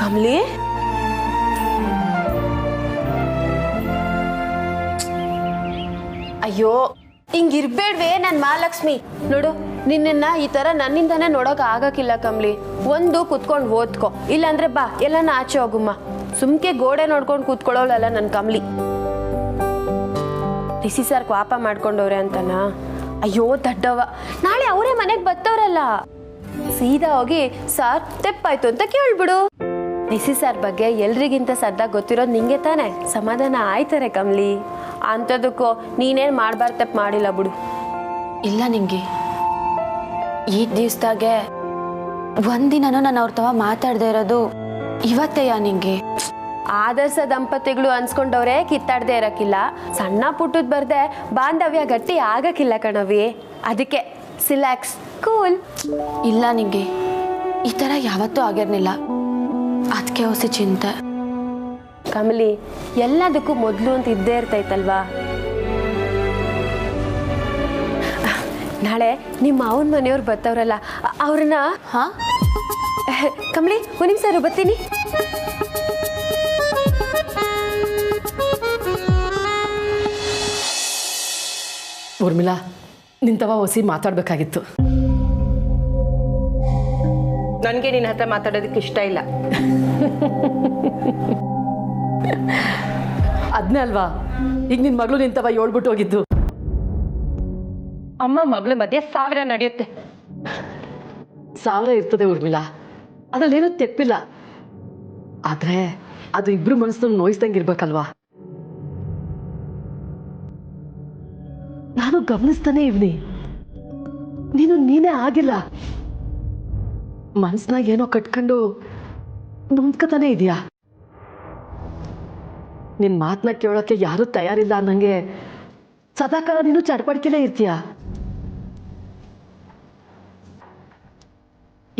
ಕಮಲಿ ಅಯ್ಯೋ ಹಿಂಗಿರ್ಬೇಡ್ವೆ ನನ್ ಮಹಾಲಕ್ಷ್ಮಿ. ನೋಡು ನಿನ್ನ ಈ ತರ ನನ್ನಿಂದಾನೇ ನೋಡಕ್ ಆಗಕ್ಕಿಲ್ಲ ಕಮಲಿ. ಒಂದು ಕುತ್ಕೊಂಡು ಓದ್ಕೊ, ಇಲ್ಲಾಂದ್ರೆ ಬಾ ಎಲ್ಲಾನ ಆಚೆ ಹೋಗುಮ್ಮ. ಸುಮ್ಕೆ ಗೋಡೆ ನೋಡ್ಕೊಂಡು ಕೂತ್ಕೊಳ್ಳೋಳಲ್ಲ ನನ್ ಕಮಲಿ. ರಿಸಿ ಸರ್ ಪಾಪ ಮಾಡ್ಕೊಂಡವ್ರೆ ಅಂತನ. ಅಯ್ಯೋ ದಡ್ಡವ, ನಾಳೆ ಅವರೇ ಮನೆಗೆ ಬರ್ತವ್ರಲ್ಲ, ಸೀದಾ ಹೋಗಿ ಸಾರ್ ತೆಪ್ಪಾಯ್ತು ಅಂತ ಕೇಳ್ಬಿಡು. ರಿಸಿ ಸರ್ ಬಗ್ಗೆ ಎಲ್ರಿಗಿಂತ ಸದ್ದಾಗ ಗೊತ್ತಿರೋದು ನಿಂಗೆ ತಾನೆ. ಸಮಾಧಾನ ಆಯ್ತಾರೆ ಕಮಲಿ. ಅಂಥದಕ್ಕೂ ನೀನೇನು ಮಾಡಬಾರ್ದು ತಪ್ಪು ಮಾಡಿಲ್ಲ ಬಿಡು. ಇಲ್ಲ ನಿಂಗೆ ಈ ದಿವ್ಸದಾಗೆ ಒಂದಿನನೂ ನಾನು ಅವ್ರ ತವ ಮಾತಾಡದೆ ಇರೋದು ಇವತ್ತೆಯಾ ನಿಂಗೆ? ಆದರ್ಶ ದಂಪತಿಗಳು ಅನ್ಸ್ಕೊಂಡವ್ರೆ ಕಿತ್ತಾಡ್ದೆ ಇರಕ್ಕಿಲ್ಲ. ಸಣ್ಣ ಪುಟ್ಟದ್ ಬರ್ದೆ ಬಾಂಧವ್ಯ ಗಟ್ಟಿ ಆಗಕ್ಕಿಲ್ಲ ಕಣವಿ. ಅದಕ್ಕೆ ಸಿಲ್ಯಾಕ್ಸ್ ಕೂಲ್. ಇಲ್ಲ ನಿಂಗೆ ಈ ಥರ ಯಾವತ್ತೂ ಆಗಿರ್ನಿಲ್ಲ, ಅದಕ್ಕೆ ಹೊಸ ಚಿಂತೆ. ಕಮಲಿ ಎಲ್ಲದಕ್ಕೂ ಮೊದಲು ಅಂತ ಇದ್ದೇ ಇರ್ತೈತಲ್ವಾ. ನಾಳೆ ನಿಮ್ಮ ಅವನ ಮನೆಯವ್ರು ಬರ್ತವ್ರಲ್ಲ, ಅವ್ರನ್ನ ಕಮಲಿ ಒಂದು ನಿಮಿಷ ಬರ್ತೀನಿ. ಊರ್ಮಿಳಾ, ನಿಂತವ ಹೊಸಿ ಮಾತಾಡ್ಬೇಕಾಗಿತ್ತು. ನನಗೆ ನಿನ್ನ ಹತ್ರ ಮಾತಾಡೋದಕ್ಕೆ ಇಷ್ಟ ಇಲ್ಲ. ಅದನ್ನೇ ಅಲ್ವಾ ಈಗ ನಿನ್ನ ಮಗಳು ನಿಂತವ ಹೇಳ್ಬಿಟ್ಟು ಹೋಗಿದ್ದು. ಅಮ್ಮ ಮಗಳ ಮಧ್ಯೆ 1000 ನಡೆಯುತ್ತೆ. 1000 ಇರ್ತದೆ ಊರ್ಮಿಳಾ, ಅದ್ರಲ್ಲೇನೂ ತೆಪ್ಪಿಲ್ಲ. ಆದ್ರೆ ಅದು ಇಬ್ರು ಮನಸ್ಸನ್ನು ನೋಯಿಸ್ದಂಗೆ ಇರ್ಬೇಕಲ್ವಾ. ನಾನು ಗಮನಿಸ್ತಾನೆ ಇವ್ನಿ, ನೀನೇ ಆಗಿಲ್ಲ. ಮನ್ಸ್ನಾಗ ಏನೋ ಕಟ್ಕೊಂಡು ನೊಂದ್ಕತಾನೆ ಇದೆಯಾ. ನಿನ್ ಮಾತನ್ನ ಕೇಳೋಕ್ಕೆ ಯಾರೂ ತಯಾರಿಲ್ಲ ಅನ್ನಂಗೆ ಸದಾಕಾಲ ನೀನು ಚಡ್ಪಡ್ಕೆಲೇ ಇರ್ತೀಯ.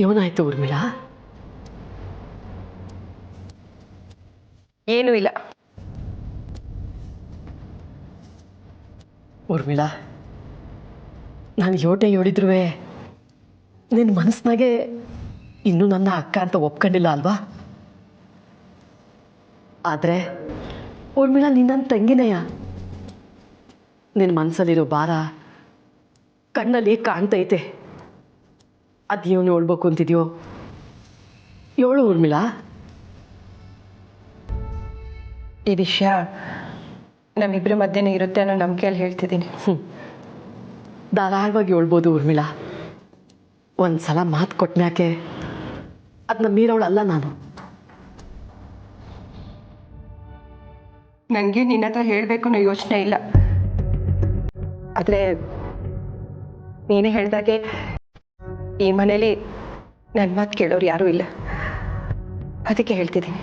ಏನಾಯ್ತು ಊರ್ಮಿಳಾ? ಏನೂ ಇಲ್ಲ. ಊರ್ಮಿಳಾ, ನಾನು ಯೋಟೆ ಹೇಳಿದ್ರು ನಿನ್ನ ಮನಸ್ಸಿನಾಗೆ ಇನ್ನೂ ನನ್ನ ಅಕ್ಕ ಅಂತ ಒಪ್ಕೊಂಡಿಲ್ಲ ಅಲ್ವಾ? ಆದರೆ ಊರ್ಮಿಳಾ, ನೀನು ನನ್ನ ತಂಗಿನೆಯ. ನಿನ್ನ ಮನಸ್ಸಲ್ಲಿರೋ ಭಾರ ಕಣ್ಣಲ್ಲಿ ಕಾಣ್ತೈತೆ. ಅದು ಏನು ಹೇಳ್ಬೇಕು ಅಂತಿದ್ಯೋ ಹೇಳು ಊರ್ಮಿಳಾ. ಈ ವಿಷಯ ನಮ್ಮಿಬ್ಬರ ಮಧ್ಯೆ ಇರುತ್ತೆ ಅನ್ನೋ ನಂಬಿಕೆಯಲ್ಲಿ ಹೇಳ್ತಿದ್ದೀನಿ. ಧಾರಾಳವಾಗಿ ಹೇಳ್ಬೋದು ಊರ್ಮಿಳಾ. ಒಂದ್ಸಲ ಮಾತು ಕೊಟ್ಮ್ಯಾಕೆ ಅದನ್ನ ಮೀರೋಳಲ್ಲ ನಾನು. ನನಗೆ ನಿನ್ನ ಹತ್ರ ಹೇಳಬೇಕು ಅನ್ನೋ ಯೋಚನೆ ಇಲ್ಲ. ಆದರೆ ನೀನೇ ಹೇಳ್ದಾಗೆ ಈ ಮನೇಲಿ ನನ್ನ ಮಾತು ಕೇಳೋರು ಯಾರೂ ಇಲ್ಲ. ಅದಕ್ಕೆ ಹೇಳ್ತಿದ್ದೀನಿ.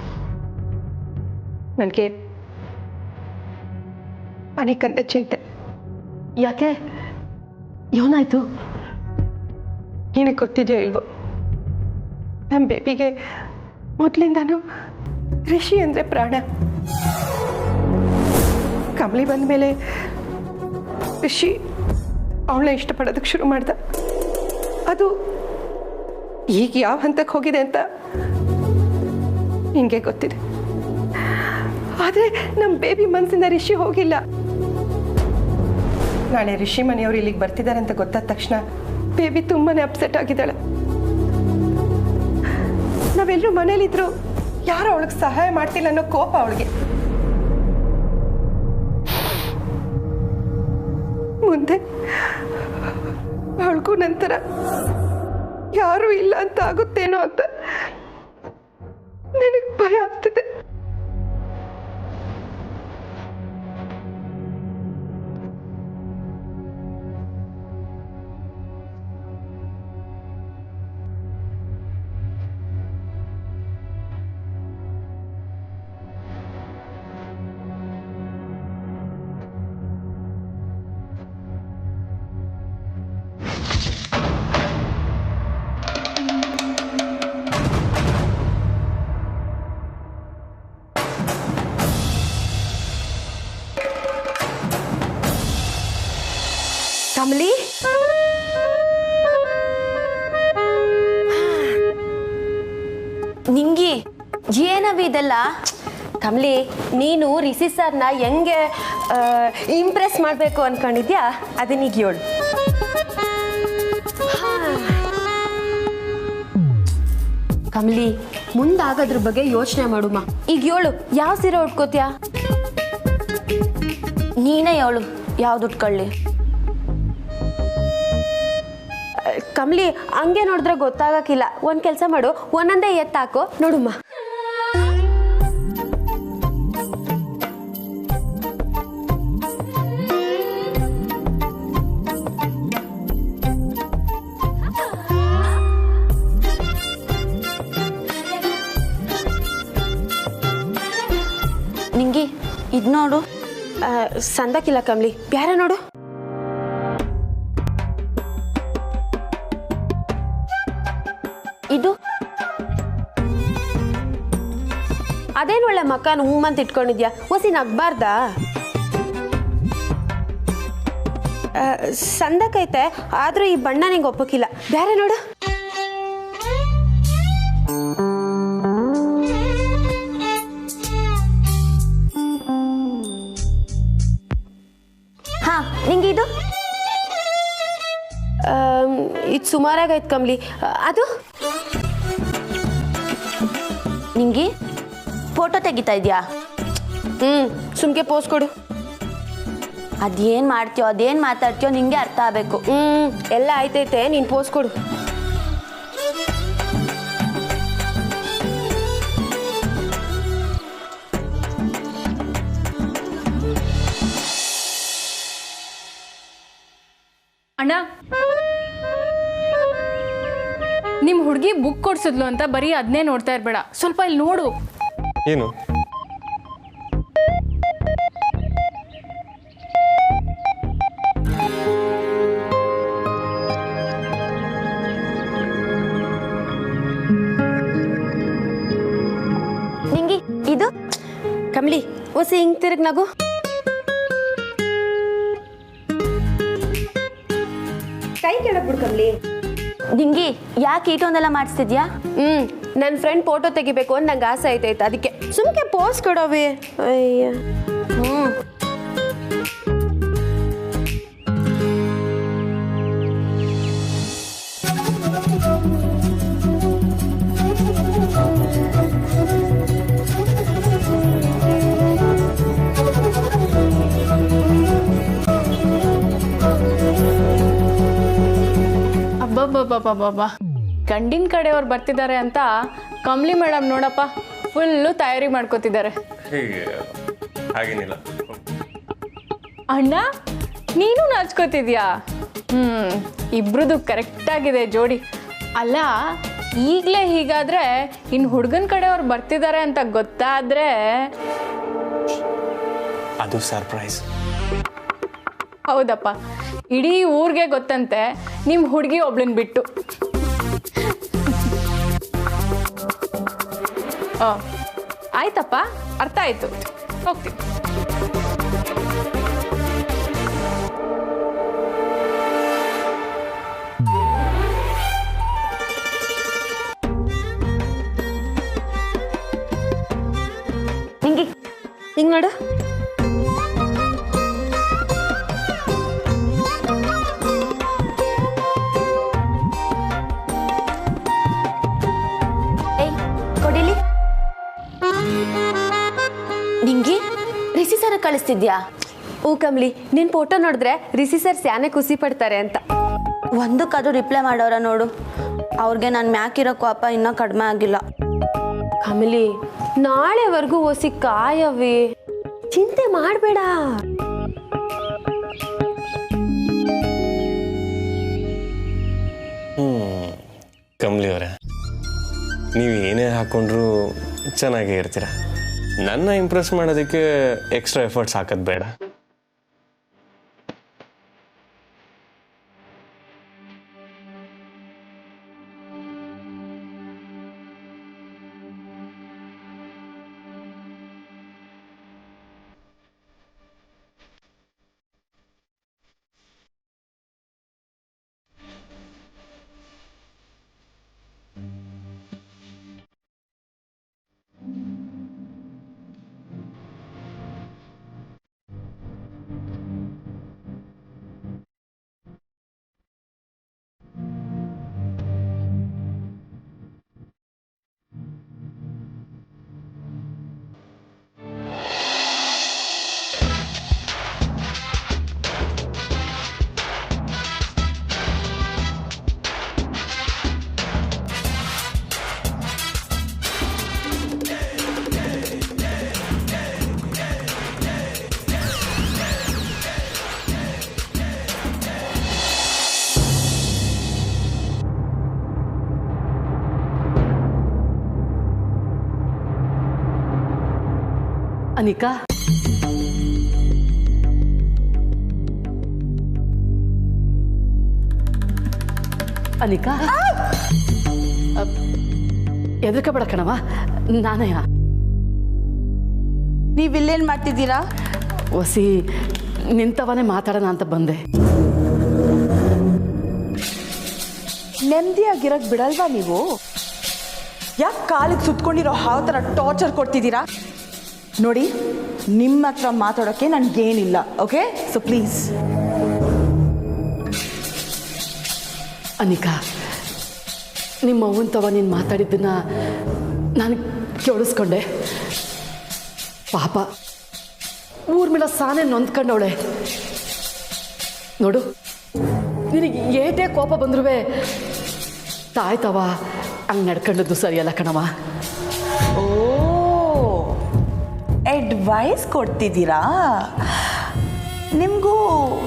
ನನಗೆ ಮನೆಕಂತ ಚಿಂತೆ. ಯಾಕೆ? ಏನಾಯ್ತು? ನಿನಗೆ ಗೊತ್ತಿದೆಯೋ ಇಲ್ವೋ, ನಮ್ಮ ಬೇಬಿಗೆ ಮೊದಲಿಂದಾನು ರಿಷಿ ಅಂದರೆ ಪ್ರಾಣ. ಕಮಲಿ ಬಂದ ಮೇಲೆ ರಿಷಿ ಅವಳನ್ನ ಇಷ್ಟಪಡೋದಕ್ಕೆ ಶುರು ಮಾಡ್ದ. ಅದು ಈಗ ಯಾವ ಹಂತಕ್ಕೆ ಹೋಗಿದೆ ಅಂತ ನಿನಗೆ ಗೊತ್ತಿದೆ. ಆದರೆ ನಮ್ಮ ಬೇಬಿ ಮನಸ್ಸಿಂದ ರಿಷಿ ಹೋಗಿಲ್ಲ. ನಾಳೆ ರಿಷಿ ಮನೆಯವರು ಇಲ್ಲಿಗೆ ಬರ್ತಿದ್ದಾರೆ ಅಂತ ಗೊತ್ತಾದ ತಕ್ಷಣ ಬೇಬಿ ತುಂಬಾನೇ ಅಪ್ಸೆಟ್ ಆಗಿದ್ದಾಳೆ. ನಾವೆಲ್ಲರೂ ಮನೇಲಿದ್ರು ಯಾರು ಅವಳಿಗೆ ಸಹಾಯ ಮಾಡ್ತಿಲ್ಲ ಅನ್ನೋ ಕೋಪ ಅವಳಿಗೆ. ಮುಂದೆ ಅವಳಿಗೂ ನಂತರ ಯಾರೂ ಇಲ್ಲ ಅಂತ ಆಗುತ್ತೇನೋ ಅಂತ ನನಗೆ ಭಯ ಆಗ್ತಿದೆ. ಕಮಲಿ, ನಿಂಗಿ ಏನವಿ ಇದೆಲ್ಲ? ಕಮಲಿ, ನೀನು ರಿಷಿ ಸರ್ನ ಹೆಂಗೆ ಇಂಪ್ರೆಸ್ ಮಾಡಬೇಕು ಅನ್ಕೊಂಡಿದ್ಯಾ ಅದನ್ನೀಗ ಹೇಳು. ಕಮಲಿ, ಮುಂದಾಗೋದ್ರ ಬಗ್ಗೆ ಯೋಚನೆ ಮಾಡುಮ್ಮ. ಈಗ ಹೇಳು, ಯಾವ ಸೀರೆ ಉಟ್ಕೋತ್ಯಾ? ನೀನೇ ಹೇಳು ಯಾವ್ದು ಉಟ್ಕೊಳ್ಳಿ. ಕಮಲಿ, ಹಂಗೆ ನೋಡಿದ್ರೆ ಗೊತ್ತಾಗಕ್ಕಿಲ್ಲ. ಒಂದು ಕೆಲಸ ಮಾಡು, ಒಂದೊಂದೇ ಎತ್ತಾಕೋ ನೋಡುಮ್ಮ. ನಿಂಗಿ ಇದು ನೋಡು. ಸಂದಕ್ಕಿಲ್ಲ ಕಮಲಿ, ಬ್ಯಾರೆ ನೋಡು. ಇದು ಅದೇನು ಒಳ್ಳೆ ಮಕ್ಕನ ಹೂಮಂತ ಇಟ್ಕೊಂಡಿದ್ಯಾ? ಹೊಸಿ ನಗ್ಬಾರ್ದಾ? ಸಂದಕೈತೆ, ಆದ್ರೂ ಈ ಬಣ್ಣ ನಿಂಗೆ ಒಪ್ಪಕ್ಕಿಲ್ಲ. ಬ್ಯಾರೆ ನೋಡು. ಹಾ, ನಿಂಗೆ ಇದು ಇದು ಸುಮಾರಾಗೈತೆ ಕಮಲಿ. ಅದು ನಿಂಗಿ ಫೋಟೋ ತೆಗಿತಾ ಇದೆಯಾ? ಸುಮ್ಕೆ ಪೋಸ್ ಕೊಡು. ಅದೇನು ಮಾಡ್ತೀಯೋ ಅದೇನು ಮಾತಾಡ್ತೀಯೋ ನಿಂಗೆ ಅರ್ಥ ಆಗಬೇಕು. ಎಲ್ಲ ಆಯ್ತೈತೆ, ನೀನು ಪೋಸ್ ಕೊಡು. ಅಣ್ಣ, ನಿಮ್ಮ ಹುಡುಗಿ ಬುಕ್ ಕೊಡ್ಸಿದ್ಲು ಅಂತ ಬರೀ ಅದನ್ನೇ ನೋಡ್ತಾ ಇರ್ಬೇಡ, ಸ್ವಲ್ಪ ಇಲ್ಲಿ ನೋಡು. ಏನು? ನಿಂಗಿ ಇದು ಕಮಲಿ, ಹೊಸಿ ಹಿಂಗ್ ತಿರುಗ್ ನಗು. ಕೈ ಕೆಳಗ್ ಬಿಡು ಕಮಲಿ. ನಿಂಗಿ ಯಾಕೆ ಇಟೊಂದೆಲ್ಲ ಮಾಡಿಸ್ತಿದ್ಯಾ? ನನ್ನ ಫ್ರೆಂಡ್ ಫೋಟೋ ತೆಗಿಬೇಕು ಅಂತ ನಂಗೆ ಆಸೆ ಐತೈತೆ, ಅದಕ್ಕೆ ಸುಮ್ಕೆ ಪೋಸ್ ಕೊಡೋವಿ. ಅಯ್ಯ, ಅಬ್ಬಬ್ಬಬ್ಬಬ್ಬಬ್ಬಾ, ಗಂಡಿನ ಕಡೆಯವ್ರು ಬರ್ತಿದ್ದಾರೆ ಅಂತ ಕಮಲಿ ಮೇಡಮ್ ನೋಡಪ್ಪ ಫುಲ್ಲು ತಯಾರಿ ಮಾಡ್ಕೋತಿದ್ದಾರೆ. ಹಾಗೇನಿಲ್ಲ ಅಣ್ಣ, ನೀನು ನಾಚ್ಕೋತಿದ್ಯಾ? ಇಬ್ರದ್ದು ಕರೆಕ್ಟಾಗಿದೆ ಜೋಡಿ. ಅಲ್ಲ, ಈಗಲೇ ಹೀಗಾದ್ರೆ ಇನ್ನು ಹುಡುಗನ ಕಡೆಯವ್ರು ಬರ್ತಿದ್ದಾರೆ ಅಂತ ಗೊತ್ತಾದ್ರೆ ಅದು ಸರ್ಪ್ರೈಸ್. ಹೌದಪ್ಪ, ಇಡೀ ಊರಿಗೆ ಗೊತ್ತಂತೆ ನಿಮ್ಮ ಹುಡುಗಿ ಒಬ್ಳನ್ನ ಬಿಟ್ಟು. ಆಯ್ತಪ್ಪ, ಅರ್ಥ ಆಯ್ತು, ಹೋಗ್ತೀನಿ. ನಿಂಗಿ ಹಿಂಗ್ ನೋಡು. ಏಯ್ ಕೊಡಿಲಿ. ನಿಂಗಿ ರಿಷಿ ಸರ್ ಕಳಿಸ್ತಿದ್ಯಾ? ಕಮಲಿ, ನಿನ್ನ ಫೋಟೋ ನೋಡಿದ್ರೆ ರಿಷಿ ಸರ್ ಸ್ಯಾನೆ ಖುಷಿ ಪಡ್ತಾರೆ ಅಂತ. ಒಂದಕ್ಕಾದ್ರೂ ರಿಪ್ಲೈ ಮಾಡೋರ ನೋಡು. ಅವ್ರಿಗೆ ನಾನು ಮ್ಯಾಕಿರೋ ಕೋಪ ಇನ್ನೂ ಕಡಿಮೆ ಆಗಿಲ್ಲ. ಕಮಲಿ, ನಾಳೆವರೆಗೂ ಹೊಸಿ ಕಾಯವಿ, ಚಿಂತೆ ಮಾಡಬೇಡ. ಕಮಲಿ ಅವರೇ, ನೀವು ಏನೇ ಹಾಕೊಂಡ್ರು ಚೆನ್ನಾಗೇ ಇರ್ತೀರ. ನನ್ನ ಇಂಪ್ರೆಸ್ ಮಾಡೋದಕ್ಕೆ ಎಕ್ಸ್ಟ್ರಾ ಎಫರ್ಟ್ಸ್ ಹಾಕೋದು ಬೇಡ. ಅನಿಕಾ, ಅನಿಕಾ, ಎದರ್ಕಬೇಡ ಕಣವ, ನಾನಯ್ಯ. ನೀವಿಲ್ಲೇನು ಮಾಡ್ತಿದ್ದೀರಾ? ಒಸಿ ನಿಂತವನೇ ಮಾತಾಡೋಣ ಅಂತ ಬಂದೆ. ನೆಮ್ಮದಿಯಾಗಿರಕ್ ಬಿಡಲ್ವಾ ನೀವು? ಯಾಕೆ ಕಾಲಿಗೆ ಸುತ್ಕೊಂಡಿರೋ ಹಾವು ಥರ ಟಾರ್ಚರ್ ಕೊಡ್ತಿದ್ದೀರಾ? ನೋಡಿ, ನಿಮ್ಮ ಹತ್ರ ಮಾತಾಡೋಕ್ಕೆ ನನಗೇನಿಲ್ಲ. Okay, so please. ಅನಿಕಾ, ನಿಮ್ಮ ಅವ್ವನ ತವ ನೀನು ಮಾತಾಡಿದ್ದನ್ನ ನಾನು ಕೇಳಿಸ್ಕೊಂಡೆ. ಪಾಪ ಊರ ಮೇಲೆ ಸಾನೆ ನೊಂದ್ಕೊಂಡವಳೆ. ನೋಡು, ನಿನಗೆ ಏಟೇ ಕೋಪ ಬಂದ್ರೂ ತಾಯ್ತವ ಹಂಗೆ ನಡ್ಕೊಂಡದ್ದು ಸರಿಯಲ್ಲ ಕಣವ. ಓ, ಅಡ್ವೈಸ್ ಕೊಡ್ತಿದ್ದೀರಾ? ನಿಮಗೂ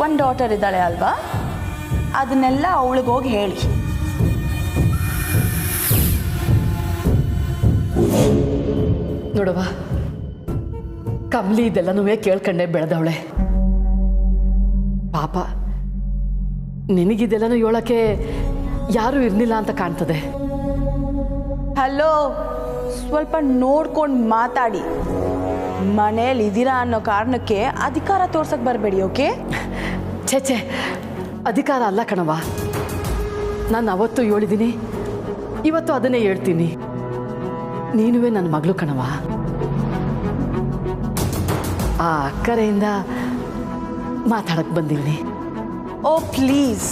ಒಂದು ಡಾಟರ್ ಇದ್ದಾಳೆ ಅಲ್ವಾ? ಅದನ್ನೆಲ್ಲ ಅವಳಿಗೋಗಿ ಹೇಳಿ. ನೋಡವ, ಕಮ್ಲಿ ಇದೆಲ್ಲನೂ ಕೇಳ್ಕೊಂಡೆ ಬೆಳೆದವಳೆ. ಪಾಪ ನಿನಗಿದೆಲ್ಲನೂ ಹೇಳೋಕ್ಕೆ ಯಾರೂ ಇರಲಿಲ್ಲ ಅಂತ ಕಾಣ್ತದೆ. ಹಲೋ, ಸ್ವಲ್ಪ ನೋಡ್ಕೊಂಡು ಮಾತಾಡಿ. ಮನೇಲಿ ಇದ್ದೀರಾ ಅನ್ನೋ ಕಾರಣಕ್ಕೆ ಅಧಿಕಾರ ತೋರ್ಸಕ್ ಬರಬೇಡಿ. ಓಕೆ? ಛೇ, ಅಧಿಕಾರ ಅಲ್ಲ ಕಣವ. ನಾನು ಅವತ್ತು ಹೇಳಿದ್ದೀನಿ, ಇವತ್ತು ಅದನ್ನೇ ಹೇಳ್ತೀನಿ. ನೀನುವೇ ನನ್ನ ಮಗಳು ಕಣವ. ಆ ಅಕ್ಕರೆಯಿಂದ ಮಾತಾಡಕ್ಕೆ ಬಂದಿದ್ದೀನಿ. ಓ ಪ್ಲೀಸ್,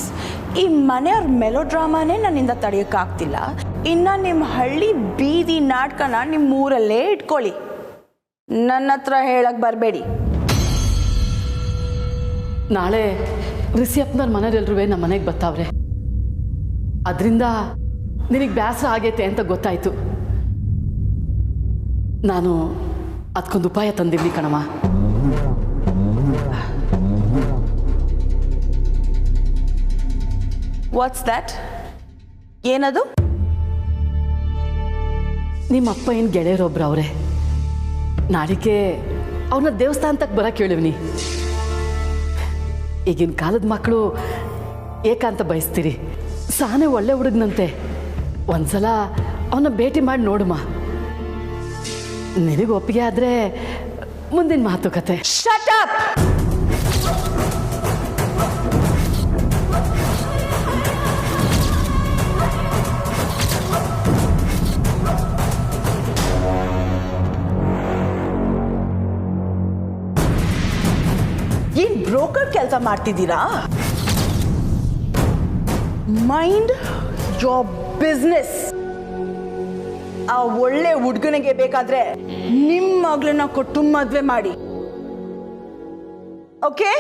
ಈ ಮನೆಯವ್ರ ಮೆಲೋ ಡ್ರಾಮಾನೇ ನನ್ನಿಂದ ತಡೆಯೋಕ್ಕಾಗ್ತಿಲ್ಲ. ಇನ್ನು ನಿಮ್ಮ ಹಳ್ಳಿ ಬೀದಿ ನಾಟಕನ ನಿಮ್ಮ ಊರಲ್ಲೇ ಇಟ್ಕೊಳ್ಳಿ. ನನ್ನ ಹತ್ರ ಹೇಳಕ್ಕೆ ಬರಬೇಡಿ. ನಾಳೆ ರಿಸಿಯಪ್ಪನವ್ರ ಮನೆಯವರೆಲ್ಲರೂ ನಮ್ಮ ಮನೆಗೆ ಬರ್ತಾವ್ರೆ. ಅದರಿಂದ ನಿನಗೆ ಬೇಸರ ಆಗೈತೆ ಅಂತ ಗೊತ್ತಾಯ್ತು. ನಾನು ಅದಕ್ಕೊಂದು ಉಪಾಯ ತಂದಿದ್ದೀನಿ ಕಣಮ್ಮ. What's that? ಏನದು? ನಿಮ್ಮ ಅಪ್ಪ ಏನು ಗೆಳೆಯರೊಬ್ರು ಅವರೇ. ನಾಳೆಗೆ ಅವನ ದೇವಸ್ಥಾನಕ್ಕೆ ಬರೋಕೆ ಹೇಳಿವ್ನಿ. ಈಗಿನ ಕಾಲದ ಮಕ್ಕಳು ಏಕಾಂತ ಬಯಸ್ತೀರಿ. ಸಾನೆ ಒಳ್ಳೆ ಹುಡುಗನಂತೆ. ಒಂದ್ಸಲ ಅವನ್ನ ಭೇಟಿ ಮಾಡಿ ನೋಡುಮ್ಮ. ನಿನಗೆ ಒಪ್ಪಿಗೆ ಆದರೆ ಮುಂದಿನ ಮಾತುಕತೆ. Shut up! ಏನ್ ಬ್ರೋಕರ್ ಕೆಲಸ ಮಾಡ್ತಿದ್ದೀರಾ? Mind your business. ಆ ಒಳ್ಳೆ ಹುಡುಗನಿಗೆ ಬೇಕಾದ್ರೆ ನಿಮ್ಮ ಮಗಳನ್ನ ಕೊಟ್ಟು ಮದ್ವೆ ಮಾಡಿ. ಓಕೆ?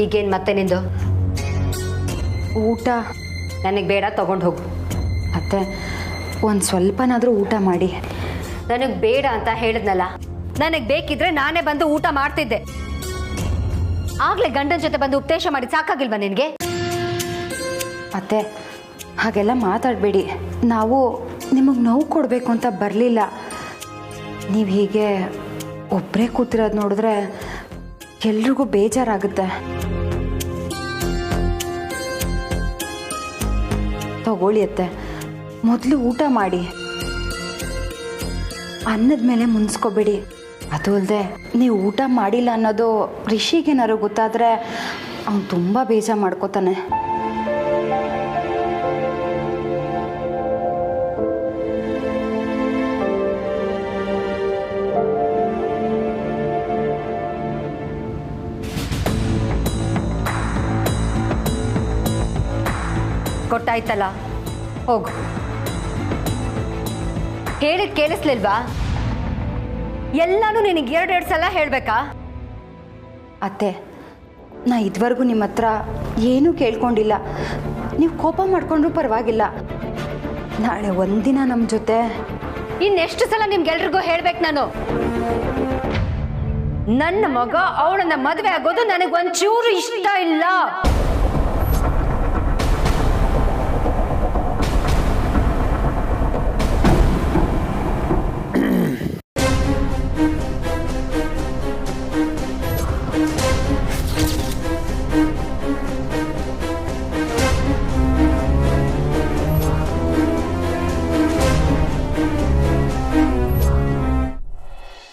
ಈಗೇನು ಮತ್ತೆ ನಿಂದು ಊಟ ನನಗೆ ಬೇಡ, ತಗೊಂಡು ಹೋಗು. ಅತ್ತೆ, ಒಂದು ಸ್ವಲ್ಪನಾದರೂ ಊಟ ಮಾಡಿ. ನನಗೆ ಬೇಡ ಅಂತ ಹೇಳಿದ್ನಲ್ಲ. ನನಗೆ ಬೇಕಿದ್ರೆ ನಾನೇ ಬಂದು ಊಟ ಮಾಡ್ತಿದ್ದೆ. ಆಗ್ಲೇ ಗಂಡನ ಜೊತೆ ಬಂದು ಉಪದೇಶ ಮಾಡಿ ಸಾಕಾಗಿಲ್ವಾ ನಿನಗೆ? ಅತ್ತೆ, ಹಾಗೆಲ್ಲ ಮಾತಾಡಬೇಡಿ. ನಾವು ನಿಮಗೆ ನೋವು ಕೊಡಬೇಕು ಅಂತ ಬರಲಿಲ್ಲ. ನೀವು ಹೀಗೆ ಒಬ್ಬರೇ ಕೂತಿರೋದು ನೋಡಿದ್ರೆ ಎಲ್ರಿಗೂ ಬೇಜಾರಾಗುತ್ತೆ. ತಗೊಳ್ಳಿ ಅತ್ತೆ, ಮೊದಲು ಊಟ ಮಾಡಿ. ಅನ್ನದ ಮೇಲೆ ಮುನ್ಸ್ಕೋಬೇಡಿ. ಅದು ಅಲ್ಲದೆ ನೀವು ಊಟ ಮಾಡಿಲ್ಲ ಅನ್ನೋದು ರಿಷಿಗೇನಾದ್ರು ಗೊತ್ತಾದರೆ ಅವನು ತುಂಬ ಬೇಜಾರು ಮಾಡ್ಕೋತಾನೆ. ಗೊತ್ತಾಯ್ತಲ್ಲ, ಹೋಗು. ಹೇಳಿದ್ ಕೇಳಿಸ್ಲಿಲ್ವಾ? ಎಲ್ಲಾನು ನಿನಗೆ ಎರಡೆರಡು ಸಲ ಹೇಳ್ಬೇಕಾ? ಅತ್ತೆ, ನಾ ಇದುವರೆಗೂ ನಿಮ್ಮ ಹತ್ರ ಏನೂ ಕೇಳ್ಕೊಂಡಿಲ್ಲ. ನೀವು ಕೋಪ ಮಾಡ್ಕೊಂಡ್ರೂ ಪರವಾಗಿಲ್ಲ. ನಾಳೆ ಒಂದಿನ ನಮ್ಮ ಜೊತೆ ಇನ್ನೆಷ್ಟು ಸಲ ನಿಮ್ಗೆಲ್ರಿಗೂ ಹೇಳ್ಬೇಕು ನಾನು? ನನ್ನ ಮಗ ಅವಳನ್ನ ಮದುವೆ ಆಗೋದು ನನಗೊಂಚೂರು ಇಷ್ಟ ಇಲ್ಲ.